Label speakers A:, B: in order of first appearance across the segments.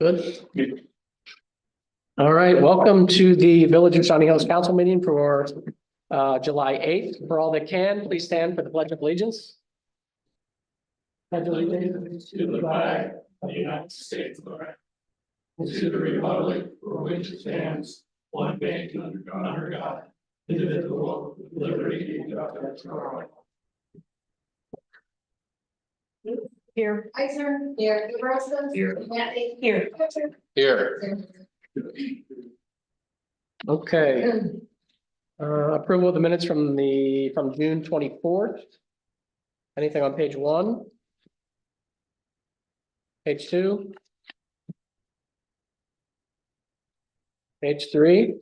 A: Good. All right, welcome to the Village of Shawnee Hills Council meeting for July 8th. For all that can, please stand for the Pledge of Allegiance. Pledge allegiance to the flag of the United States of America, and to the republic for which it stands, one nation under God, indivisible, with liberty and justice for all.
B: Here.
C: Eisner. Here. Nebraska.
A: Here.
C: Matley.
B: Here.
A: Here. Okay. Approval of the minutes from June 24th. Anything on page 1? Page 2? Page 3?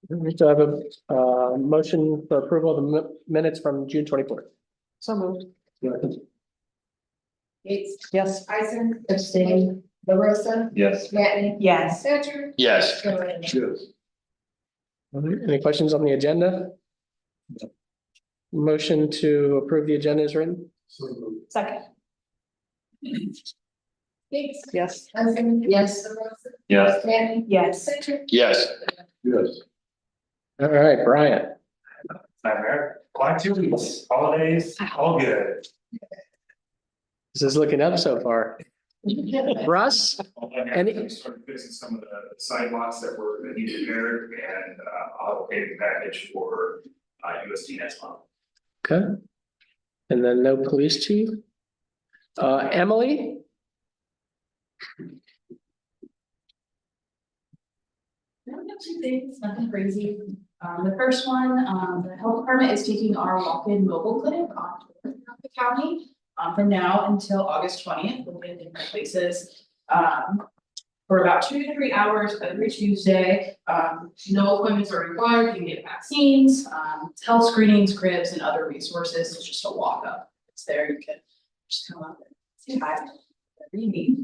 A: We still have a motion for approval of the minutes from June 24th.
B: So moved.
C: Yates.
B: Yes.
C: Eisner. Abstain. LaRosa.
A: Yes.
C: Matley.
B: Yes.
C: Thatcher.
A: Yes. Any questions on the agenda? Motion to approve the agenda is written.
B: Second.
C: Yates.
B: Yes.
C: Eisner. Yes. LaRosa.
A: Yes.
C: Matley.
B: Yes.
C: Thatcher.
A: Yes. Yes. All right, Brian.
D: Quite 2 weeks, holidays, all good.
A: This is looking up so far. Russ? Any-
D: Started fixing some of the sidewalks that need repaired and I'll have a paving package for USD next month.
A: Okay. And then no police chief? Emily?
E: I don't have two things, nothing crazy. The first one, the health department is taking our walk-in mobile clinic on tour throughout the county. From now until August 20th, we'll be in different places. For about 2 to 3 hours every Tuesday. No appointments are required, you can get vaccines, health screenings, cribs, and other resources. It's just a walk up. It's there, you can just come up and say hi. Whatever you need.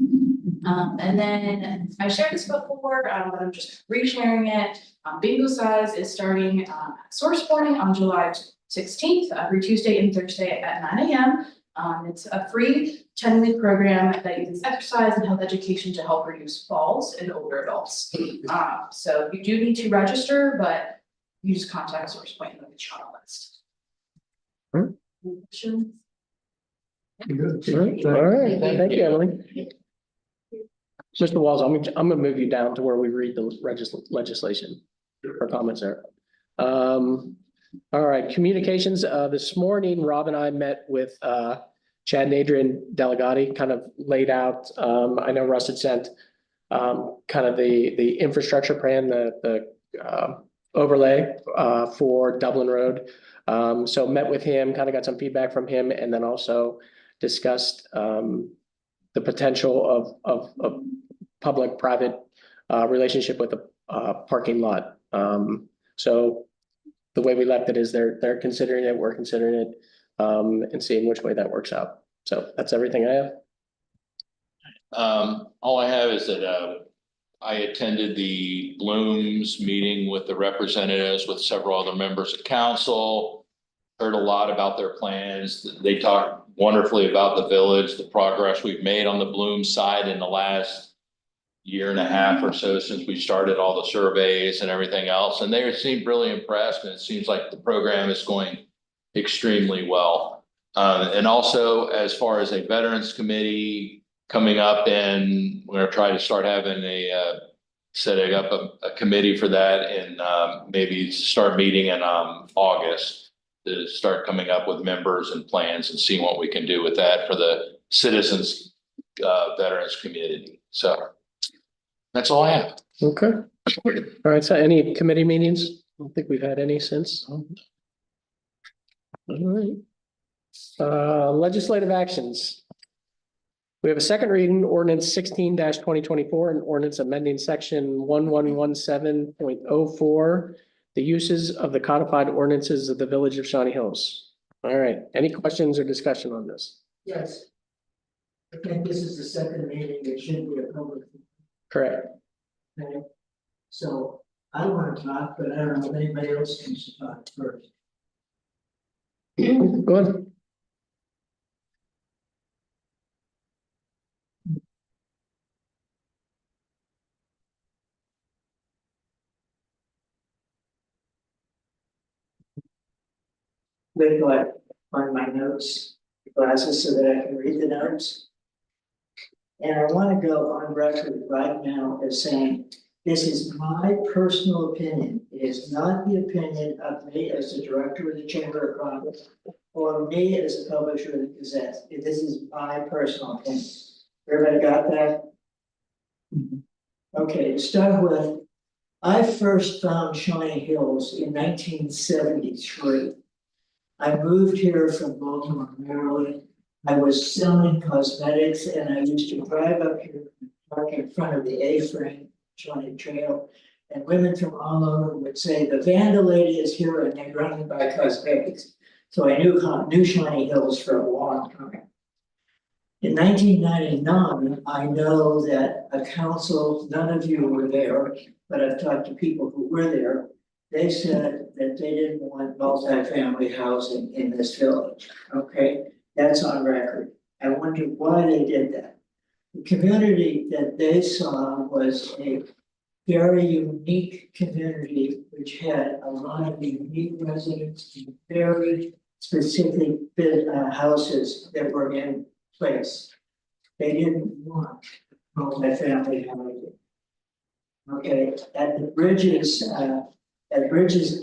E: And then I shared this before, but I'm just resharing it. Bingo size is starting at Source Morning on July 16th, every Tuesday and Thursday at 9 a.m. It's a free 10-week program that uses exercise and health education to help reduce falls in older adults. So you do need to register, but you just contact Source Point and they'll get you on a list. Any questions?
A: All right, thank you, Emily. Mr. Walls, I'm gonna move you down to where we read the legislation for comments there. All right, communications. This morning, Rob and I met with Chad and Adrian Delegati, kind of laid out. I know Russ had sent kind of the infrastructure plan, the overlay for Dublin Road. So met with him, kind of got some feedback from him, and then also discussed the potential of public-private relationship with a parking lot. So the way we left it is they're considering it, we're considering it, and seeing which way that works out. So that's everything I have.
F: All I have is that I attended the Blooms meeting with the representatives with several other members of council. Heard a lot about their plans. They talked wonderfully about the village, the progress we've made on the Bloom side in the last year and a half or so since we started all the surveys and everything else. And they seemed really impressed, and it seems like the program is going extremely well. And also, as far as a veterans committee coming up, and we're gonna try to start having setting up a committee for that, and maybe start meeting in August to start coming up with members and plans and seeing what we can do with that for the citizens veterans community. So that's all I have.
A: Okay. All right, so any committee meetings? I don't think we've had any since. All right. Legislative actions. We have a second reading, ordinance 16-2024, and ordinance amending section 1117.04, the uses of the codified ordinances of the Village of Shawnee Hills. All right, any questions or discussion on this?
G: Yes. I think this is the second meeting, it should be a public.
A: Correct.
G: Okay. So I want to talk, but I don't know if anybody else wants to talk first.
A: Go ahead.
G: with what on my notes, glasses so that I can read the notes. And I want to go on record right now as saying, this is my personal opinion. It is not the opinion of me as the director of the Chamber of Commerce or me as a publisher of the Gazette. This is my personal opinion. Everybody got that? Okay, to start with, I first found Shawnee Hills in 1973. I moved here from Baltimore, Maryland. I was selling cosmetics and I used to drive up here, park in front of the A-frame Shawnee Trail. And women from all over would say, the Vanda lady is here and they're running by cosmetics. So I knew Shawnee Hills for a long time. In 1999, I know that a council, none of you were there, but I've talked to people who were there. They said that they didn't want multifamily housing in this village, okay? That's on record. I wonder why they did that. The community that they saw was a very unique community, which had a lot of unique residents, and very specific houses that were in place. They didn't want multifamily housing. Okay, at the Bridges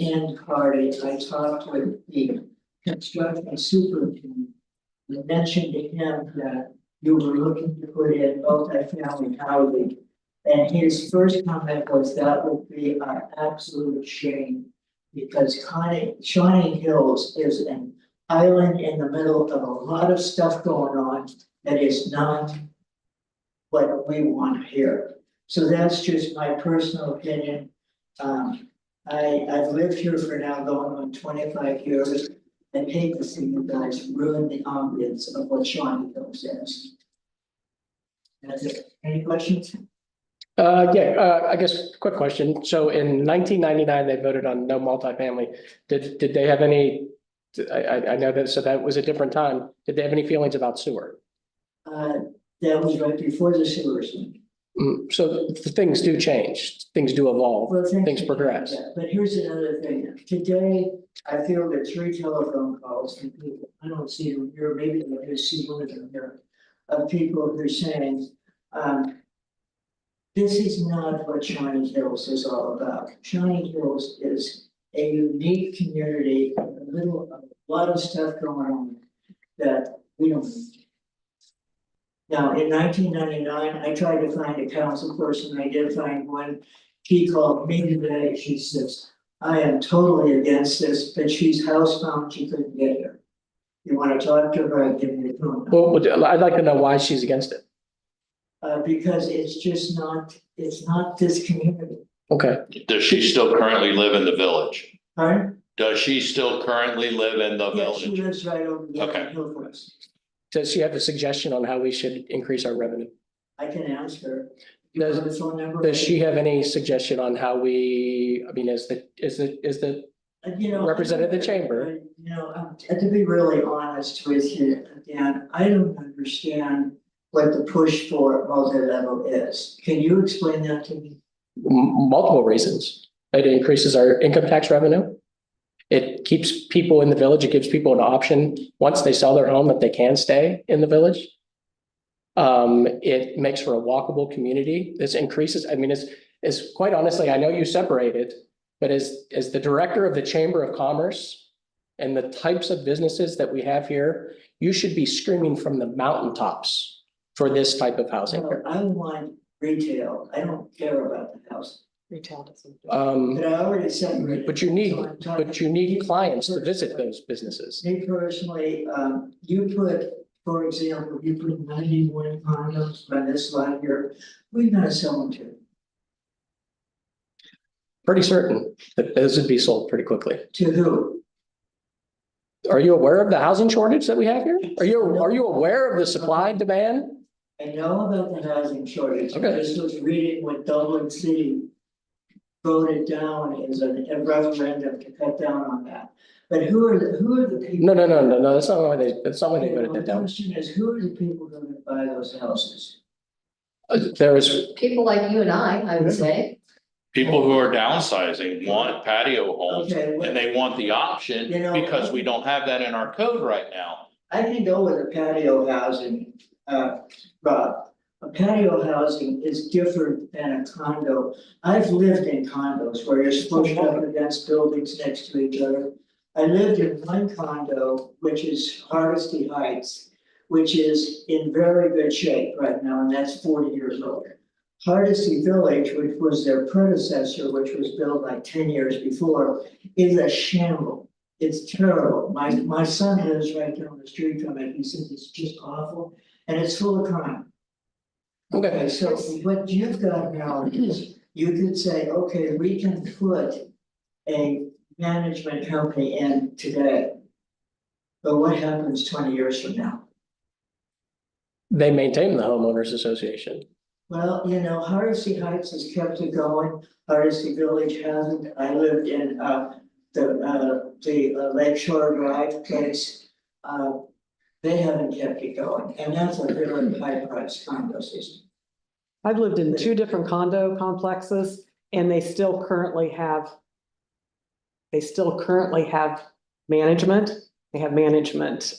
G: End party, I talked with the construction superintendent. I mentioned to him that you were looking to put in multifamily housing. And his first comment was that would be an absolute shame because Shawnee Hills is an island in the middle of a lot of stuff going on that is not what we want here. So that's just my personal opinion. I've lived here for now going on 25 years. I hate to see you guys ruin the ambience of what Shawnee Hills is. That's it. Any questions?
A: I guess, quick question. So in 1999, they voted on no multifamily. Did they have any, I know that, so that was a different time. Did they have any feelings about sewer?
G: That was right before the sewers.
A: So the things do change, things do evolve,
G: Well,
A: things progress.
G: But here's another thing. Today, I feel that 3 telephone calls from people, I don't see them here, maybe I just see one of them here, of people who are saying, this is not what Shawnee Hills is all about. Shawnee Hills is a unique community in the middle of a lot of stuff going on that we don't need. Now, in 1999, I tried to find a council person. I did find one. She called me today. She says, I am totally against this, but she's housebound. She couldn't get here. You want to talk to her? I'll give you the phone number.
A: Well, I'd like to know why she's against it.
G: Because it's just not, it's not this community.
A: Okay.
F: Does she still currently live in the village?
G: Pardon?
F: Does she still currently live in the
G: Yeah, she
F: village?
G: lives right over there
F: Okay.
G: in Hillcrest.
A: Does she have a suggestion on how we should increase our revenue?
G: I can ask her.
A: Does-
G: You want the phone number?
A: Does she have any suggestion on how we, I mean, is the
G: You know,
A: represented the chamber?
G: You know, to be really honest with you, Dan, I don't understand what the push for multi-level is. Can you explain that to me?
A: Multiple reasons. It increases our income tax revenue. It keeps people in the village. It gives people an option, once they sell their home, that they can stay in the village. It makes for a walkable community. This increases, I mean, it's quite honestly, I know you separated, but as the director of the Chamber of Commerce and the types of businesses that we have here, you should be screaming from the mountaintops for this type of housing.
G: No, I want retail. I don't care about the house.
B: Retail doesn't.
G: But I already separated.
A: But you need clients to visit those businesses.
G: Me personally, you put, for example, you put 91 condos on this lot here, we're gonna sell them to.
A: Pretty certain that those would be sold pretty quickly.
G: To who?
A: Are you aware of the housing shortage that we have here? Are you aware of the supply and demand?
G: I know about the housing shortage.
A: Okay.
G: I just was reading what Dublin City voted down as a referendum to cut down on that. But who are the people?
A: No, that's not why they voted
G: My
A: that down.
G: question is, who are the people gonna buy those houses?
A: There's,
C: People like you and I would say.
F: People who are downsizing want patio homes
G: Okay, well-
F: and they want the option
G: You know-
F: because we don't have that in our code right now.
G: I can go with a patio housing, Rob. A patio housing is different than a condo. I've lived in condos where you're supposed up against buildings next to each other. I lived in one condo, which is Hardesty Heights, which is in very good shape right now, and that's 40 years old. Hardesty Village, which was their predecessor, which was built like 10 years before, is a shamble. It's terrible. My son lives right down the street from it. He says it's just awful, and it's full of crime.
A: Okay.
G: So what you've got now is you could say, okay, we can put a management company in today. But what happens 20 years from now?
A: They maintain the homeowners association.
G: Well, you know, Hardesty Heights has kept it going. Hardesty Village hasn't. I lived in the Lake Shore Drive place. They haven't kept it going, and that's a very high price condo system.
B: I've lived in two different condo complexes and they still currently have management. They have management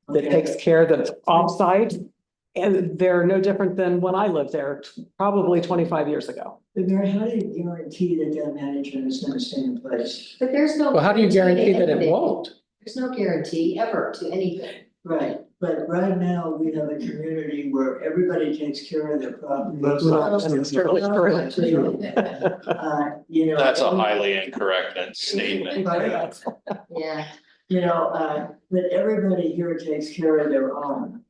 B: that
G: Okay.
B: takes care of the offsite. And they're no different than when I lived there, probably 25 years ago.
G: But Mary, how do you guarantee that management is gonna stay in place?
C: But there's no.
A: Well, how do you guarantee
C: to
A: that it
C: anything.
A: won't?
C: There's no guarantee ever to anything.
G: Right, but right now, we have a community where everybody takes care of their property.
B: Not necessarily true.
G: You know.
F: That's a highly incorrect statement.
C: Yeah.
G: You know, but everybody here takes care of their own.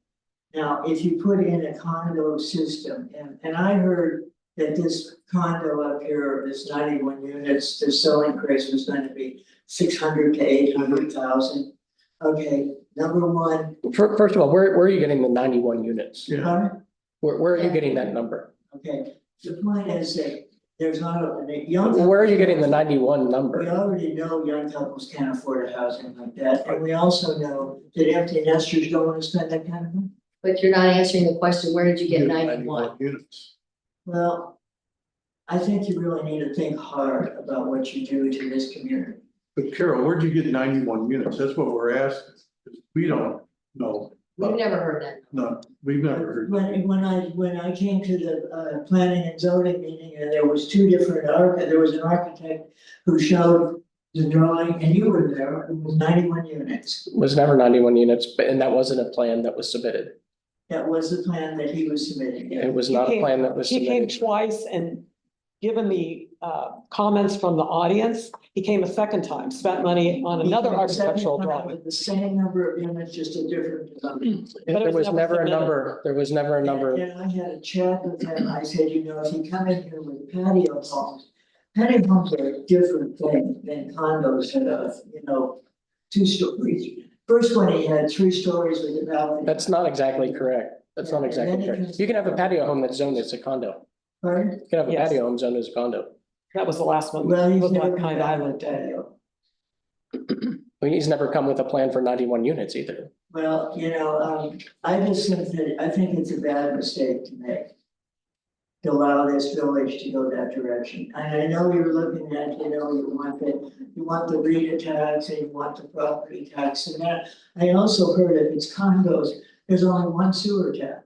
G: Now, if you put in a condo system, and I heard that this condo up here, this 91 units, the selling price was going to be 600 to 800,000. Okay, number one.
A: First of all, where are you getting the 91 units?
G: Huh?
A: Where are you getting that number?
G: Okay, the point is that there's not a young.
A: Where are you getting the 91
G: We
A: number?
G: already know young couples can't afford a housing like that, and we also know that empty nesters don't want to spend that kind of money.
C: But you're not answering the question, where did you get 91?
H: Units.
G: Well, I think you really need to think hard about what you do to this community.
H: But Carol, where'd you get 91 units? That's what we're asking. We don't know.
C: We've never heard that.
H: No, we've never heard.
G: When I came to the planning and zoning meeting, and there was there was an architect who showed the drawing, and you were there, it was 91 units.
A: Was never 91 units, and that wasn't a plan that was submitted.
G: That was the plan that he was submitting.
A: It was not a plan that was
B: He came
A: submitted.
B: twice and given the comments from the audience, he came a second time, spent money on another architectural drawing.
G: With the same number of units, just a different design.
A: There was never a
B: submitted.
A: number, there was never a number.
G: And I had a chat with him, I said, you know, if you come in here with patio homes are a different thing than condos that are, you know, 2 stories. First one, he had 3 stories with a balcony.
A: That's not exactly correct. That's not exactly correct. You can have a patio home that's zoned as a condo.
G: Pardon?
A: You can have a
B: Yes.
A: patio home zoned as a condo.
B: That was the last one.
G: Well, he's
B: Looked
G: never
B: like
G: been
B: kind I
G: back with
B: lived in.
G: patio.
A: Well, he's never come with a plan for 91 units either.
G: Well, you know, I just think it's a bad mistake to make. To allow this village to go that direction. And I know you're looking at, you know, you want the REIT tax and you want the property tax and that. I also heard if it's condos, there's only one sewer tap.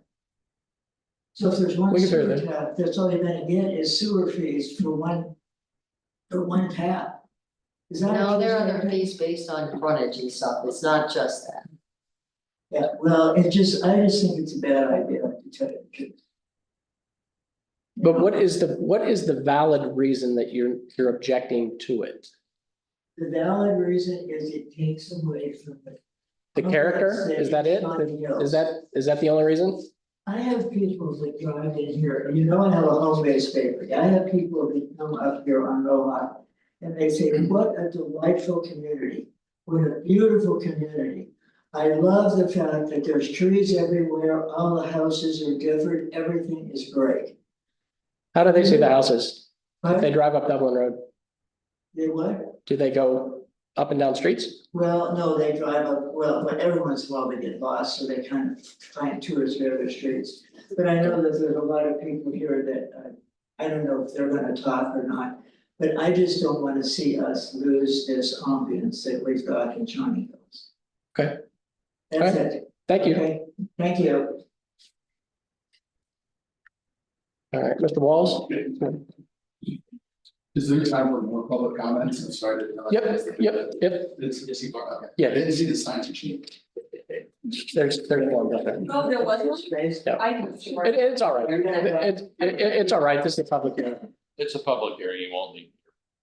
G: So if there's one
A: We can
G: sewer
A: figure that.
G: tap, that's all you're gonna get is sewer fees for one tap. Is that?
C: No, there are
G: what
C: other fees based on frontage and stuff. It's not just that.
G: Yeah, well, I just think it's a bad idea to tell you the truth.
A: But what is the valid reason that you're objecting to it?
G: The valid reason is it takes away from the.
A: The character, is that it? Is that the only reason?
G: I have people that drive in here, you know, I have a home-based bakery, I have people that come up here on Rohan. And they say, what a delightful community, what a beautiful community. I love the fact that there's trees everywhere, all the houses are different, everything is great.
A: How do they see the houses? If they
G: But
A: drive up Dublin Road,
G: they what?
A: do they go up and down streets?
G: Well, no, they drive up, but every once in a while they get lost, so they kind of find 2 or 3 other streets. But I know that there's a lot of people here that I don't know if they're gonna talk or not, but I just don't wanna see us lose this ambience that we've got in Shawnee Hills.
A: Okay.
G: That's it.
A: Thank you.
G: Okay, thank you.
A: All right, Mr. Walls?
I: Is there time for more public comments? I'm sorry.
A: Yep.
I: It's, is he, okay.
A: Yeah.
I: Is he the science machine?
A: There's one out there.
B: Oh, there was
A: Yeah.
B: I didn't see where.
A: It's all right. It's all right. This is a public hearing.
F: It's a public hearing, you won't need,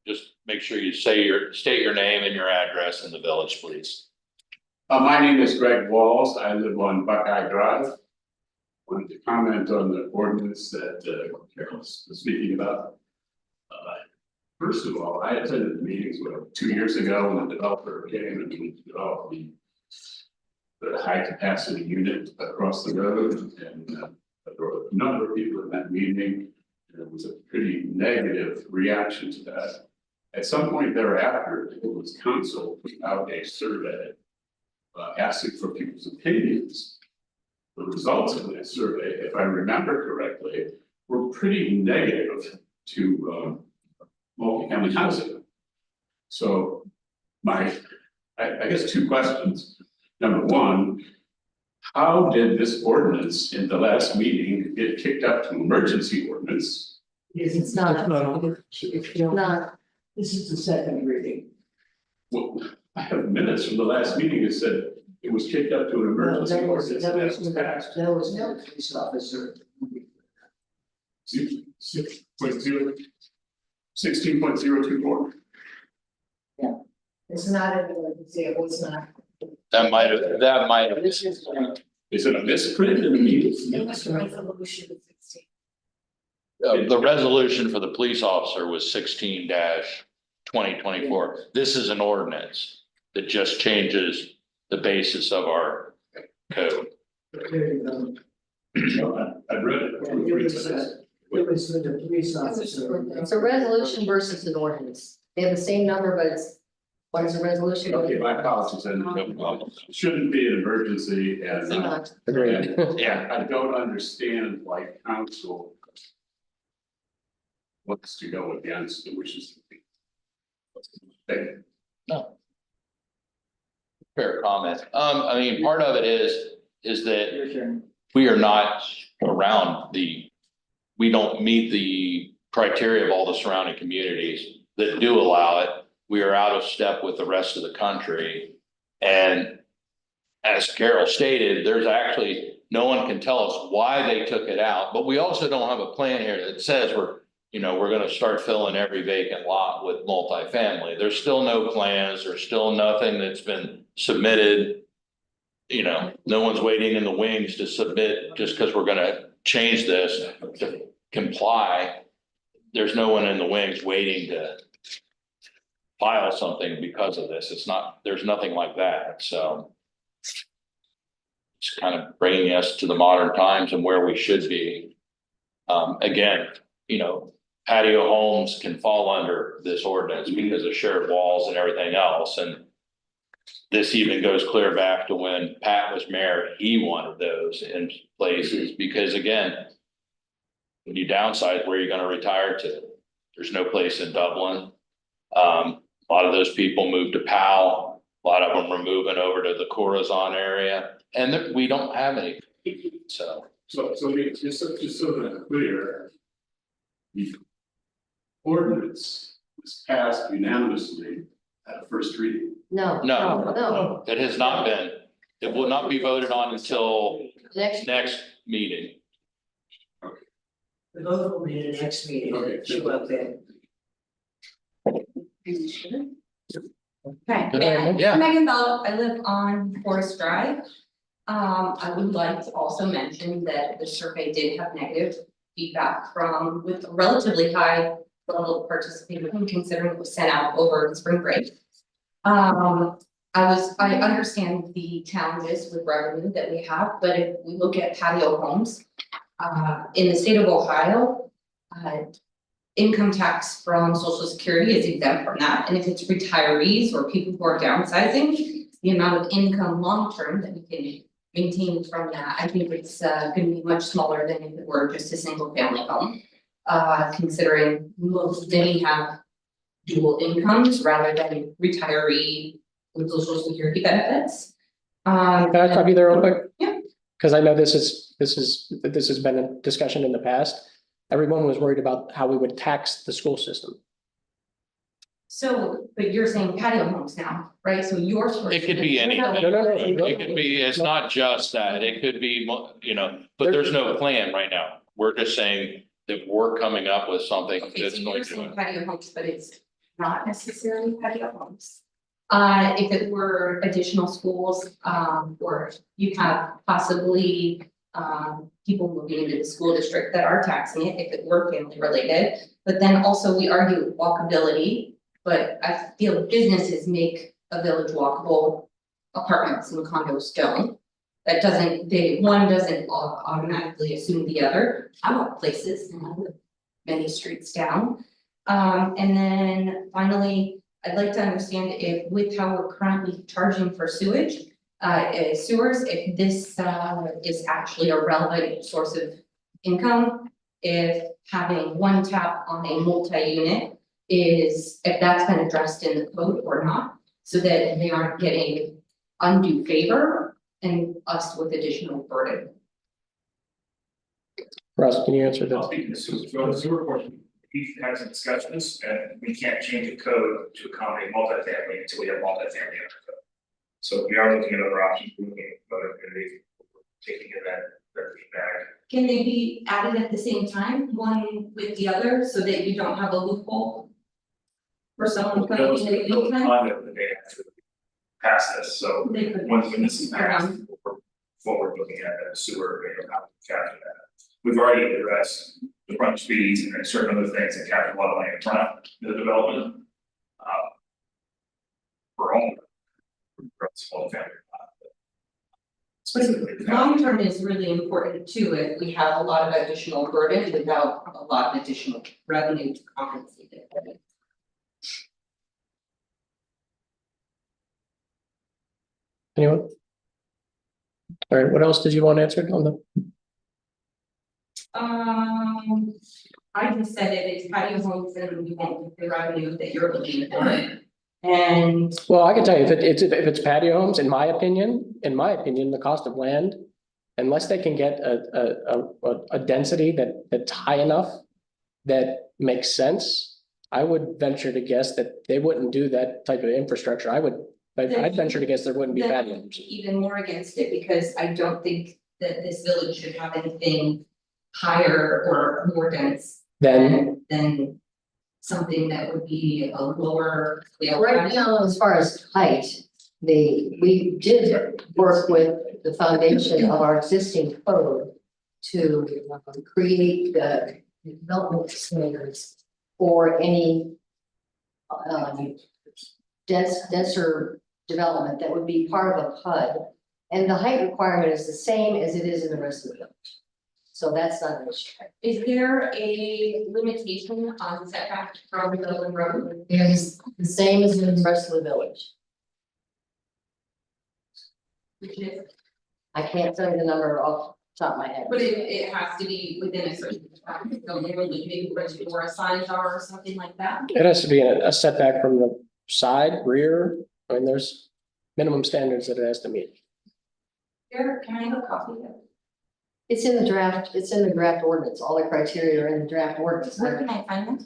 F: just make sure you state your name and your address in the village, please.
J: My name is Greg Walls. I live on Buckeye Drive. Wanted to comment on the ordinance that Carol was speaking about. First of all, I attended the meetings 2 years ago when the developer came and we developed the high capacity unit across the road, and there were a number of people in that meeting. There was a pretty negative reaction to that. At some point thereafter, it was council put out a survey asking for people's opinions. The results of that survey, if I remember correctly, were pretty negative to multifamily housing. So I guess 2 questions. Number one, how did this ordinance in the last meeting get kicked up to emergency ordinance?
C: It's not,
G: If you don't-
C: not,
G: This is the second reading.
J: Well, I have minutes from the last meeting that said it was kicked up to an emergency
G: That was
J: ordinance. and that was passed.
G: the police officer.
J: 16.024.
C: it's not an emergency, it was not.
F: That might have.
J: Is it a misprint in the meetings?
C: Resolution 16.
F: The resolution for the police officer was 16-2024. This is an ordinance that just changes the basis of our code.
G: There you go.
J: I've read it.
G: It was for the police officer.
C: It's a resolution versus an ordinance. They have the same number, but it's, one is a resolution.
J: Okay, my apologies, and it shouldn't be an emergency,
C: It's
J: and
C: not.
A: Agreed.
F: Yeah,
J: I don't understand why council wants to go against the wishes of the people.
F: no. Fair comment. I mean, part of it is that
G: Your turn.
F: we are not around we don't meet the criteria of all the surrounding communities that do allow it. We are out of step with the rest of the country. And as Carol stated, there's actually, no one can tell us why they took it out, but we also don't have a plan here that says we're gonna start filling every vacant lot with multifamily. There's still no plans, there's still nothing that's been submitted. No one's waiting in the wings to submit just because we're gonna change this to comply. There's no one in the wings waiting to file something because of this. There's nothing like that, so. It's kind of bringing us to the modern times and where we should be. Again, patio homes can fall under this ordinance because of shared walls and everything else, and. This even goes clear back to when Pat was mayor, he wanted those in places, because again. When you downsize, where are you gonna retire to? There's no place in Dublin. A lot of those people moved to Powell, a lot of them were moving over to the Corazon area, and we don't have any, so.
J: So just so that I'm clear. The ordinance was passed unanimously at a first reading.
C: No.
F: No.
C: No,
F: It has not been, it will not be voted on until
C: next,
F: next meeting.
G: The vote will be the next meeting.
J: Okay.
G: Show up there.
K: Okay,
F: Yeah.
K: Megan Bell, I live on Forest Drive. I would like to also mention that the survey did have negative feedback with a relatively high level of participation, considering it was sent out over spring break. I understand the challenges with revenue that we have, but if we look at patio homes. In the state of Ohio, income tax from Social Security is exempt from that, and if it's retirees or people who are downsizing, the amount of income long-term that we can maintain from that, I think it's gonna be much smaller than if it were just a single family home. considering many have dual incomes rather than retiree with social security benefits.
A: Can I stop you there real quick?
K: Yeah.
A: Because I know this has been a discussion in the past. Everyone was worried about how we would tax the school system.
K: So, but you're saying patio homes now, right? So yours.
F: It could be anything.
A: No.
F: It could be, it's not just that, it could be, but there's no plan right now. We're just saying that we're coming up with something
K: Okay,
F: that's
K: so
F: going
K: you're
F: to.
K: saying patio homes, but it's not necessarily patio homes. If it were additional schools, or you have possibly, people moving into the school district that are taxing it, if it were family related. But then also we argue walkability, but I feel businesses make a village walkable, apartments and condos don't. That doesn't, one doesn't automatically assume the other. I want places and I live many streets down. And then finally, I'd like to understand if with how we're currently charging for sewage, sewers, if this is actually a relevant source of income. If having one tap on a multi-unit is, if that's been addressed in the code or not, so that they aren't getting undue favor and us with additional burden.
A: Russ, can you answer
D: I'll
A: that?
D: speak to the sewer portion. We've had some discussions and we can't change the code to accommodate multifamily until we have multifamily in our code. So we are looking at other options, we're looking at other communities, taking that feedback.
K: Can they be added at the same time, one with the other, so that you don't have a loophole? For someone coming in at any time?
D: Conduct that they have to pass this, so
K: They could.
D: when this is passed, we're forward looking at the sewer, how to capture that. We've already addressed the front speeds and certain other things that capture a lot of land in front of the development. For home. For small family. Specifically.
K: Long term is really important too, if we have a lot of additional burden without a lot of additional revenue to compensate it.
A: Anyone? All right, what else did you want answered on the?
K: I just said it is patio homes and you won't get the revenue that you're looking for. And
A: Well, I can tell you, if it's patio homes, in my opinion, the cost of land, unless they can get a density that's high enough that makes sense, I would venture to guess that they wouldn't do that type of infrastructure. I'd venture to guess there wouldn't be
K: then
A: patio
K: I'm
A: homes.
K: even more against it because I don't think that this village should have anything higher or more dense
A: Then,
K: than something that would be a lower.
C: Right now, as far as height, we did work with the foundation of our existing code to create the development standards for any denser development that would be part of a PUD. And the height requirement is the same as it is in the rest of the village. So that's not an issue.
K: Is there a limitation on setback from the building road?
C: It is the same as in the rest of the village.
K: Which is,
C: I can't tell you the number off the top of my head.
K: but it has to be within a certain building road, like maybe where a sign are or something like that.
A: it has to be a setback from the side, rear, I mean, there's minimum standards that it has to meet.
K: Here, can I have a copy of it?
C: It's in the draft ordinance. All the criteria are in the draft ordinance.
K: Where can I find it?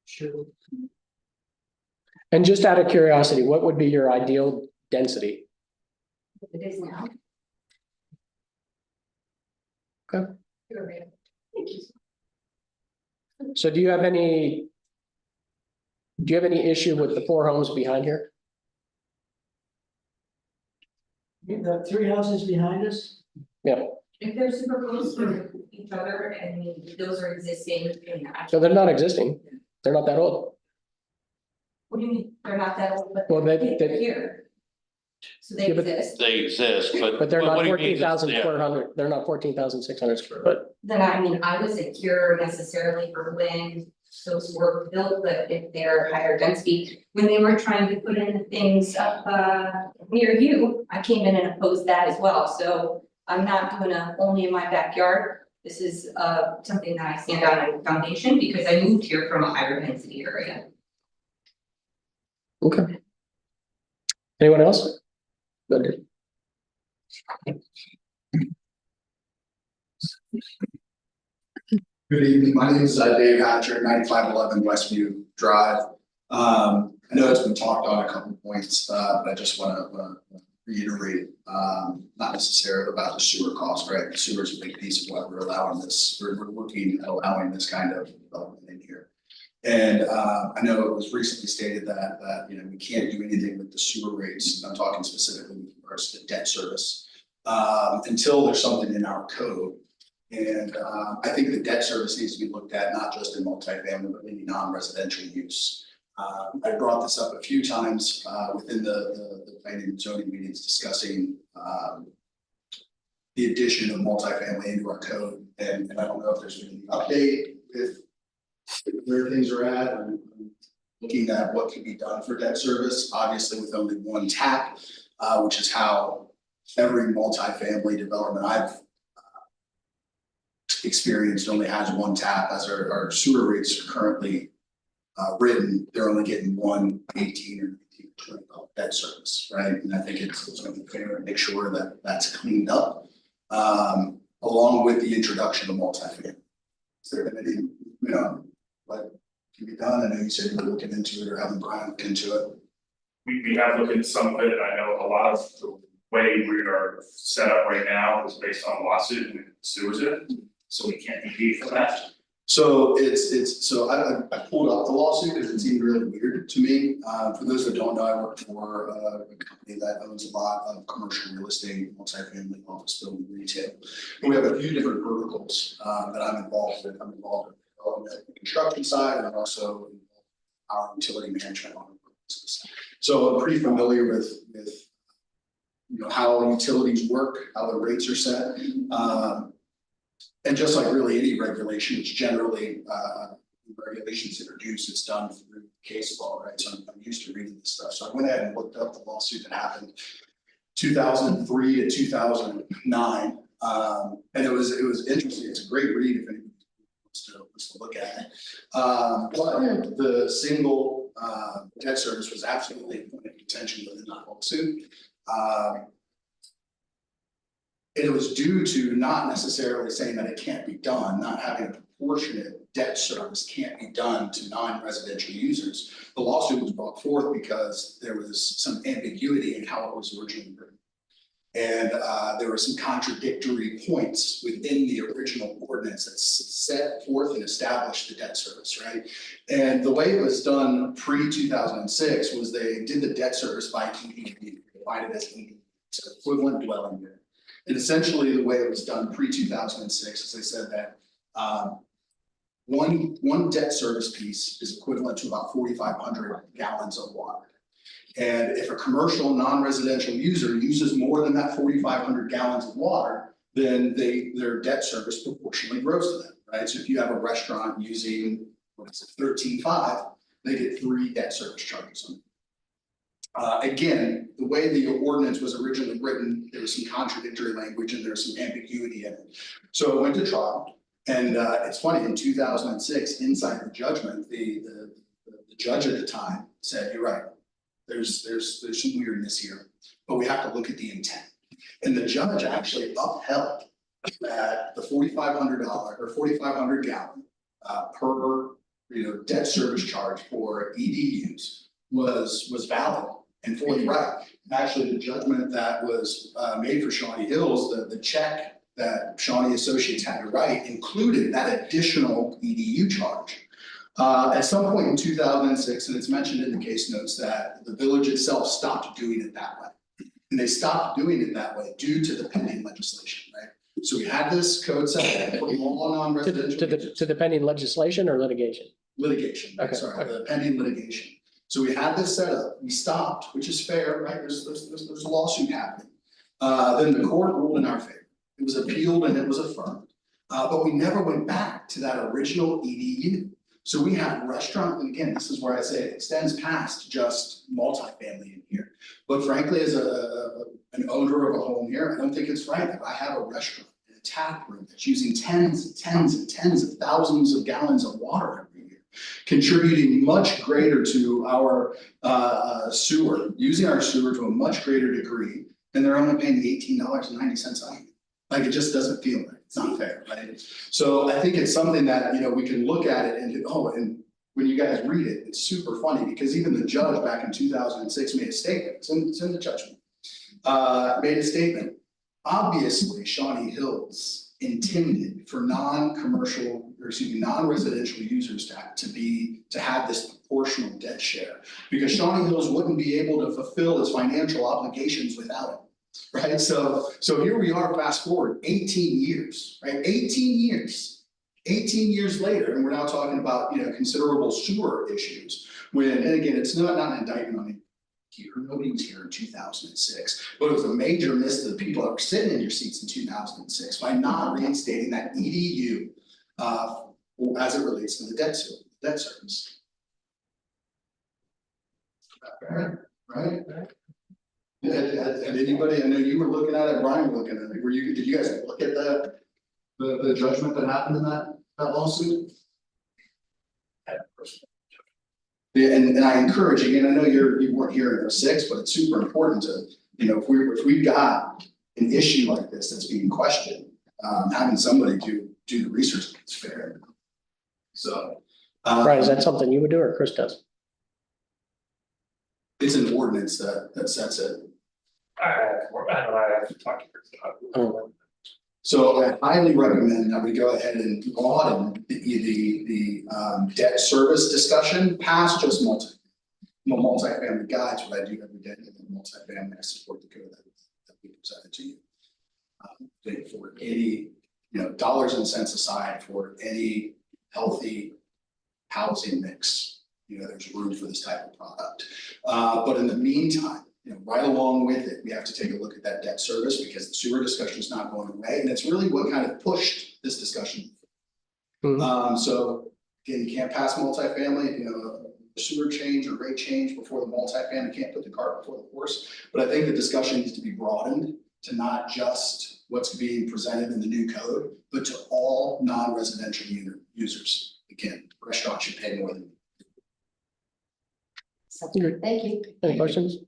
G: Sure.
A: And just out of curiosity, what would be your ideal density?
K: It is now.
A: Okay.
K: Thank you.
A: So do you have any issue with the 4 homes behind here?
G: The 3 houses behind us?
A: Yeah,
K: If they're super close to each other and those are existing in that.
A: so they're not existing. They're not that old.
K: What do you mean? They're not that old, but
A: Well,
K: they're here. So they
A: Yeah, but-
K: exist.
F: They exist,
A: But they're not
F: what do you mean?
A: 14,000
F: Yeah.
A: square hundred, they're not 14,600 square foot.
K: Then I mean, I wasn't here necessarily for when those were built, but if they're higher density, when they were trying to put in things up near you, I came in and opposed that as well, so I'm not doing a only in my backyard. This is something that I stand on a foundation because I moved here from a higher density area.
A: Okay. Anyone else? Good.
I: Good evening, my name is Dave Hatcher, 9511 Westview Drive. I know it's been talked on a couple of points, but I just want to reiterate, not necessarily about the sewer cost, right? The sewer is a big piece of what we're allowing this, we're looking at allowing this kind of development in here. And I know it was recently stated that you know, we can't do anything with the sewer rates. I'm talking specifically with regards to debt service, until there's something in our code. And I think the debt service needs to be looked at, not just in multifamily, but any non-residential use. I brought this up a few times within the planning and zoning meetings discussing the addition of multifamily into our code. And I don't know if there's been any update with where things are at. I'm looking at what can be done for debt service, obviously with only one tap, which is how every multifamily development I've experienced only has one tap. As our sewer rates are currently written, they're only getting 1 18 or 19 or 20 debt service, right? And I think it's going to be fair to make sure that that's cleaned up, along with the introduction of multifamily. Is there any, you know, what can be done? I know you said you were looking into it or having Brian look into it.
D: We have looked at some of it. I know a lot of the way we are set up right now is based on a lawsuit and sewers it, so we can't compete for that.
I: So so I pulled up the lawsuit because it seemed really weird to me. For those that don't know, I work for a company that owns a lot of commercial real estate, multifamily, office building, retail. And we have a few different verticals that I'm involved in. I'm involved in the construction side, and I'm also involved in our utility management on the business. So I'm pretty familiar with you know, how utilities work, how the rates are set. And just like really any regulation, it's generally regulations introduced, it's done through case law, right? So I'm used to reading this stuff. So I went ahead and looked up the lawsuit that happened 2003 to 2009. And it was interesting. It's a great read if anybody wants to look at it. But the single debt service was absolutely a point of contention within that lawsuit. It was due to not necessarily saying that it can't be done, not having a proportionate debt service can't be done to non-residential users. The lawsuit was brought forth because there was some ambiguity in how it was originally written. And there were some contradictory points within the original ordinance that set forth and established the debt service, right? And the way it was done pre-2006 was they did the debt service by EDU, defined it as EDU, so equivalent dwelling unit. And essentially the way it was done pre-2006 is they said that one debt service piece is equivalent to about 4,500 gallons of water. And if a commercial non-residential user uses more than that 4,500 gallons of water, then their debt service proportionally grows to them, right? So if you have a restaurant using, what is it, 13.5, they get 3 debt service charges on it. Again, the way the ordinance was originally written, there was some contradictory language and there's some ambiguity in it. So it went to trial. And it's funny, in 2006, inside the judgment, the judge at the time said, you're right, there's some weirdness here, but we have to look at the intent. And the judge actually upheld that the $4,500 or 4,500 gallon per debt service charge for EDUs was valid and forthright. Actually, the judgment that was made for Shawnee Hills, the check that Shawnee Associates had to write included that additional EDU charge. At some point in 2006, and it's mentioned in the case notes, that the village itself stopped doing it that way. And they stopped doing it that way due to the pending legislation, right? So we had this code set for all non-residential
A: to the pending legislation or litigation?
I: Litigation,
A: Okay.
I: sorry, the pending litigation. So we had this set up, we stopped, which is fair, right? There's a lawsuit happening. Then the court ruled in our favor. It was appealed and it was affirmed. But we never went back to that original EDU. So we have restaurant, and again, this is where I say it extends past just multifamily in here. But frankly, as an owner of a home here, I don't think it's right if I have a restaurant and a tap room that's using tens and tens and tens of thousands of gallons of water every year, contributing much greater to our sewer, using our sewer to a much greater degree, and they're only paying the $18.90 on it. Like, it just doesn't feel right. It's not fair, right? So I think it's something that, you know, we can look at it and, and when you guys read it, it's super funny because even the judge back in 2006 made a statement. It's in the judgment. Made a statement. Obviously, Shawnee Hills intended for non-residential users to have this proportional debt share, because Shawnee Hills wouldn't be able to fulfill its financial obligations without it. Right, so here we are, fast forward 18 years, right? 18 years later, and we're now talking about, you know, considerable sewer issues. When, and again, it's not an indictment on here, nobody was here in 2006, but it was a major miss to the people that were sitting in your seats in 2006 by not reinstating that EDU as it relates to the debt service. Right? And anybody, I know you were looking at it, Brian was looking at it, did you guys look at the judgment that happened in that lawsuit? Yeah, and I encourage you, and I know you weren't here in 06, but it's super important to, you know, if we've got an issue like this that's being questioned, having somebody do the research is fair. So.
A: Right, is that something you would do or Chris does?
I: It's an ordinance that sets it.
D: I have to talk to Chris.
I: So I highly recommend that we go ahead and broaden the debt service discussion past just multifamily guides, what I do every day, and then multifamily, I support the code that we presented to you. Think for any, you know, dollars and cents aside, for any healthy housing mix, you know, there's room for this type of product. But in the meantime, you know, right along with it, we have to take a look at that debt service, because the sewer discussion is not going away, and it's really what kind of pushed this discussion. So again, you can't pass multifamily, you know, a sewer change or rate change before the multifamily, you can't put the cart before the horse. But I think the discussion needs to be broadened to not just what's being presented in the new code, but to all non-residential users. Again, restaurants should pay more than.
C: Thank you.
A: Any questions?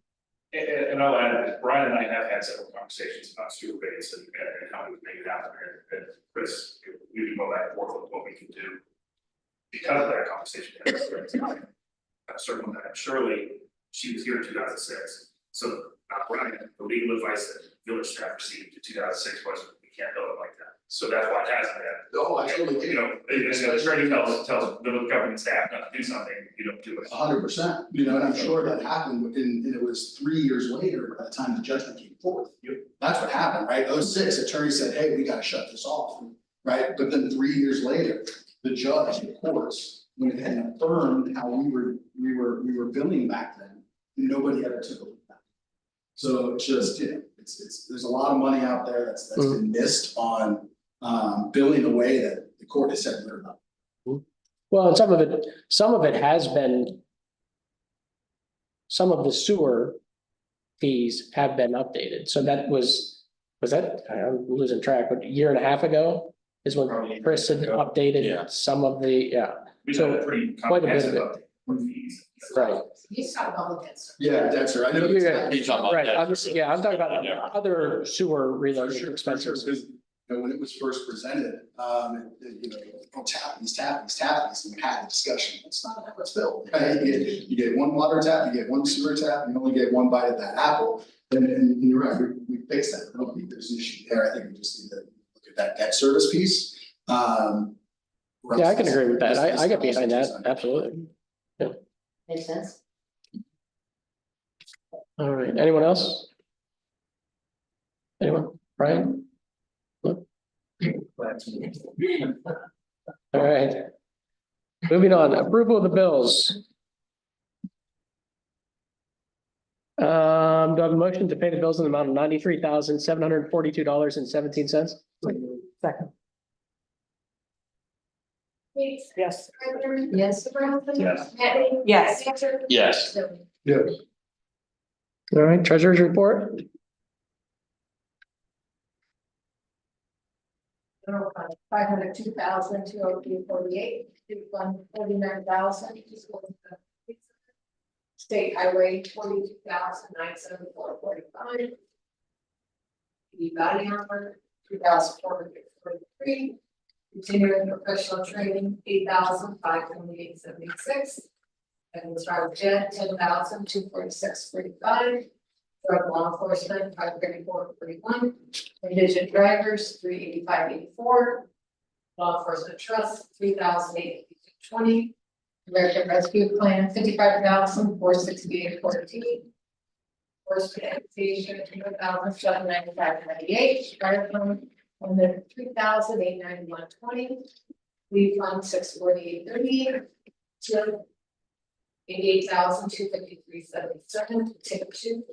D: And I'll add that Brian and I have had several conversations about sewer rates and how we make it happen. And Chris, we can go back and forth with what we can do because of that conversation. Certainly, surely she was here in 2006. So Brian, the legal advice that village staff received in 2006 was we can't build it like that. So that's why it hasn't been.
I: Oh, I totally
D: You know, the attorney tells the government staff not to do something, you don't do it.
I: 100%, you know, and I'm sure that happened and it was 3 years later by the time the judgment came forth. That's what happened, right? 06, attorney said, hey, we gotta shut this off, right? But then 3 years later, the judge, of course, went ahead and affirmed how we were billing back then, and nobody ever took a look at that. So it's just, you know, there's a lot of money out there that's been missed on billing a way that the court has said they're not.
A: Well, and some of it has been. Some of the sewer fees have been updated, so that was that, I'm losing track, but a year and a half ago is when
D: Probably
A: Chris had updated some of the,
D: We
A: So,
D: done a pretty
A: quite a bit of
D: comprehensive
A: it.
D: update for fees.
A: right.
C: He's talking about that, sir.
I: Yeah, that's right. I know.
A: Yeah,
F: He's talking about
A: right,
F: that.
A: I'm talking about
F: Yeah.
A: other sewer
I: For
A: related
I: sure,
A: expenses.
I: because, you know, when it was first presented, you know, tappies, and we had the discussion, it's not how it's built. Right? You get one water tap, you get one sewer tap, you only get one bite of that apple, and you're right, we fixed that, I don't think there's an issue there, I think we just need to look at that debt service piece.
A: Yeah, I can agree with that, I get behind that, absolutely.
C: Makes sense.
A: All right, anyone else? Anyone, Brian? No? All right. Moving on, approval of the bills. Do I have a motion to pay the bills in the amount of $93,742.17?
B: Second.
E: Gates.
B: Yes.
E: Reichner.
C: Yes.
E: Supervisor.
D: Yes.
E: Henry.
B: Yes.
E: Cantor.
F: Yes.
E: Stover.
H: Yes.
A: All right, treasurer's report.
L: General fund, 502,203.48, street fund, 49,000. State highway, 42,974.45. The body armor, 2,443. Continuing professional training, 8,528.76. And the private jet, 10,246.45. Drug law enforcement, 534.41. Indigent drivers, 385.84. Law enforcement trust, 3,820. American Rescue Plan, 55,468.14. Forest transportation, 2,795.98. Fire fund, 3,891.20. Leave fund, 648.38. 88,253.77. Tip 2.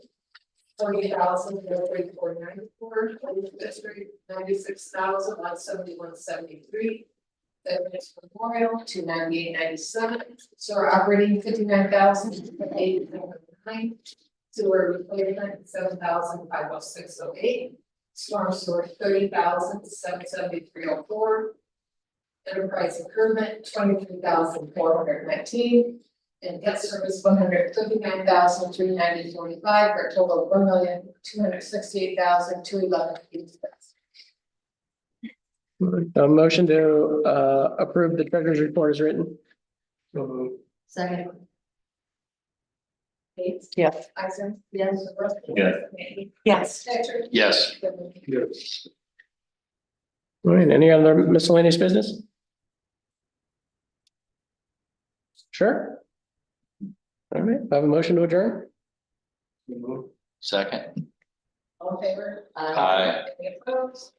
L: 40,034.94. District, 96,171.73. Veterans Memorial, 298.97. Sewer operating, 59,809. Sewer replacement, 7,506.08. Storm sewer, 30,773.04. Enterprise improvement, 23,419. And debt service, 159,390.45, for a total of 1,268,211.
A: A motion to approve the treasurer's report is written.
C: Second.
L: Gates.
B: Yes.
L: Isaac. Yes.
D: Yes.
B: Yes.
L: Cantor.
F: Yes.
H: Yes.
A: All right, any other miscellaneous business? Sure. All right, I have a motion to adjourn.
F: Second.
L: All in favor?
F: Aye.
L: Any opposed?